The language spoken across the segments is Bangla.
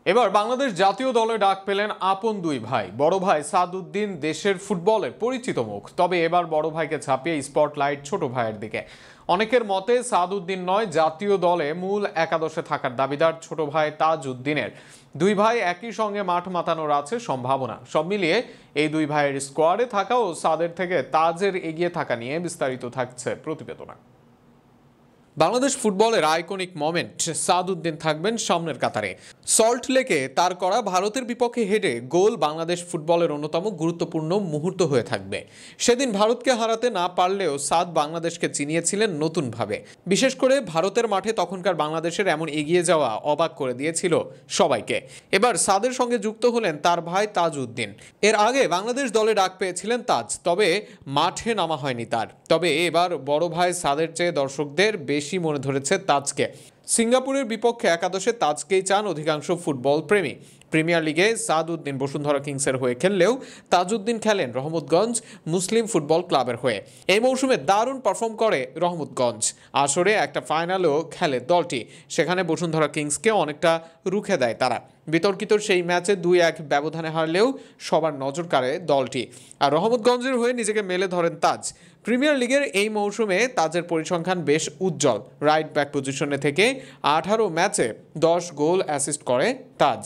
এবার বাংলাদেশ জাতীয় দলে ডাক পেলেন আপন দুই ভাই। বড় ভাই সাদউদ্দিন দেশের ফুটবলের পরিচিত মুখ, তবে এবার বড় ভাইকে ছাপিয়ে স্পটলাইট ছোট ভাইয়ের দিকে। অনেকের মতে সাদউদ্দিন নয়, জাতীয় দলে মূল একাদশে থাকার দাবিদার ছোট ভাই তাজউদ্দিনের। দুই ভাই একই সঙ্গে মাঠ মাতানোর আছে সম্ভাবনা। সব মিলিয়ে এই দুই ভাইয়ের স্কোয়াডে থাকা ও সাদের থেকে তাজের এগিয়ে থাকা নিয়ে বিস্তারিত থাকছে প্রতিবেদনা। বাংলাদেশ ফুটবলের আইকনিক মোমেন্ট, সাদউদ্দিন থাকবেন সামনের কাতারে। সল্ট লেকে তার করা ভারতের বিপক্ষে হেডে গোল বাংলাদেশ ফুটবলের অন্যতম গুরুত্বপূর্ণ মুহূর্ত হয়ে থাকবে। সেদিন ভারতকে হারাতে না পারলেও সাদ বাংলাদেশকে চিনিয়েছিলেন নতুনভাবে। বিশেষ করে ভারতের মাঠে তখনকার বাংলাদেশের এমন এগিয়ে যাওয়া অবাক করে দিয়েছিল সবাইকে। এবার সাদের সঙ্গে যুক্ত হলেন তার ভাই তাজউদ্দিন। এর আগে বাংলাদেশ দলে ডাক পেয়েছিলেন তাজ, তবে মাঠে নামা হয়নি তার। তবে এবার বড় ভাই সাদের চেয়ে দর্শকদের বেশি মনে ধরেছে তাজকে। সিঙ্গাপুরের বিপক্ষে একাদশে তাজকেই চান অধিকাংশ ফুটবল প্রেমী। প্রিমিয়ার লিগে সাদউদ্দিন বসুন্ধরা কিংসের হয়ে খেললেও তাজউদ্দিন খেলেন রহমতগঞ্জ মুসলিম ফুটবল ক্লাবের হয়ে। এই মৌসুমে দারুণ পারফর্ম করে রহমতগঞ্জ। আসরে একটা ফাইনালও খেলে দলটি, সেখানে বসুন্ধরা কিংসকে অনেকটা রুখে দেয় তারা। বিতর্কিত সেই ম্যাচে 2-1 ব্যবধানে হারলেও সবার নজর কাড়ে দলটি। আর রহমতগঞ্জের হয়ে নিজেকে মেলে ধরেন তাজ। প্রিমিয়ার লিগের এই মৌসুমে তাজের পরিসংখ্যান বেশ উজ্জ্বল। রাইট ব্যাক পজিশনে থেকে 18 ম্যাচে 10 গোল অ্যাসিস্ট করে তাজ।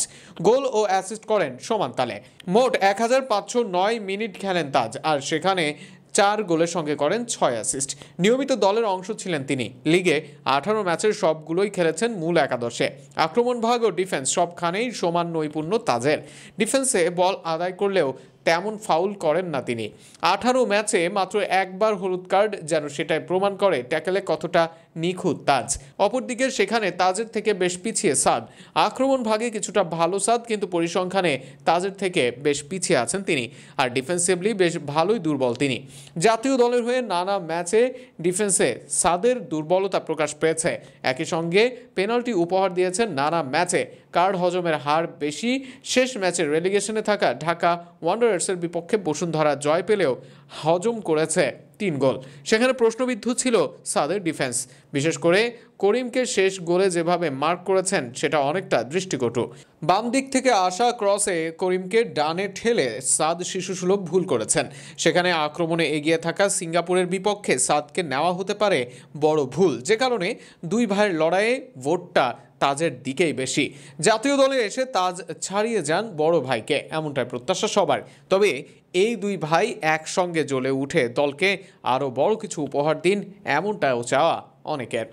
গোল ও অ্যাসিস্ট করেন সমান তালে। মোট 1509 মিনিট খেলেন তাজ, আর সেখানে 4 গোলের সঙ্গে করেন 6 অ্যাসিস্ট। নিয়মিত দলের অংশ ছিলেন তিনি। লিগে 18 ম্যাচের সবগুলোই খেলেছেন মূল একাদশে। আক্রমণ ভাগ ও ডিফেন্স সবখানেই সমান নৈপুণ্য তাজের। ডিফেন্সে বল আদায় করলেও তেমন ফাউল করেন না তিনি। 18 ম্যাচে মাত্র একবার হলুদ কার্ড, যেন সেটাই প্রমাণ করে ট্যাকেলে কতটা নিখুঁত তাজ। অপরদিকে সেখানে তাজের থেকে বেশ পিছিয়ে সাদ। আক্রমণ ভাগে কিছুটা ভালো সাদ, কিন্তু পরিসংখ্যানে তাজের থেকে বেশ পিছিয়ে আছেন তিনি। আর ডিফেন্সিভলি বেশ ভালোই দুর্বল তিনি। জাতীয় দলের হয়ে নানা ম্যাচে ডিফেন্সে সাদের দুর্বলতা প্রকাশ পেয়েছে। একই সঙ্গে পেনাল্টি উপহার দিয়েছেন নানা ম্যাচে। কার্ড হজমের হার বেশি। শেষ ম্যাচে রেলিগেশনে থাকা ঢাকা ওয়ান্ডারার্সের বিপক্ষে বসুন্ধরা জয় পেলেও হজম করেছে 3 গোল। সেখানে প্রশ্নবিদ্ধ ছিল সাদের ডিফেন্স। বিশেষ করে করিমকে শেষ গোলে যেভাবে মার্ক করেছেন সেটা অনেকটা দৃষ্টিকটু। বাম দিক থেকে আসা ক্রসে করিমকে ডানে ঠেলে সাদ শিশুসুলভ ভুল করেছেন। সেখানে আক্রমণে এগিয়ে থাকা সিঙ্গাপুরের বিপক্ষে সাদকে নেওয়া হতে পারে বড় ভুল, যে কারণে দুই ভাইয়ের লড়াইয়ে ভোটটা তাজের দিকেই বেশি। জাতীয় দলে এসে তাজ ছাড়িয়ে যান বড় ভাইকে, এমনটাই প্রত্যাশা সবার। তবে এই দুই ভাই একসঙ্গে জ্বলে উঠে দলকে আরও বড় কিছু উপহার দিন, এমনটাও চাওয়া অনেকের।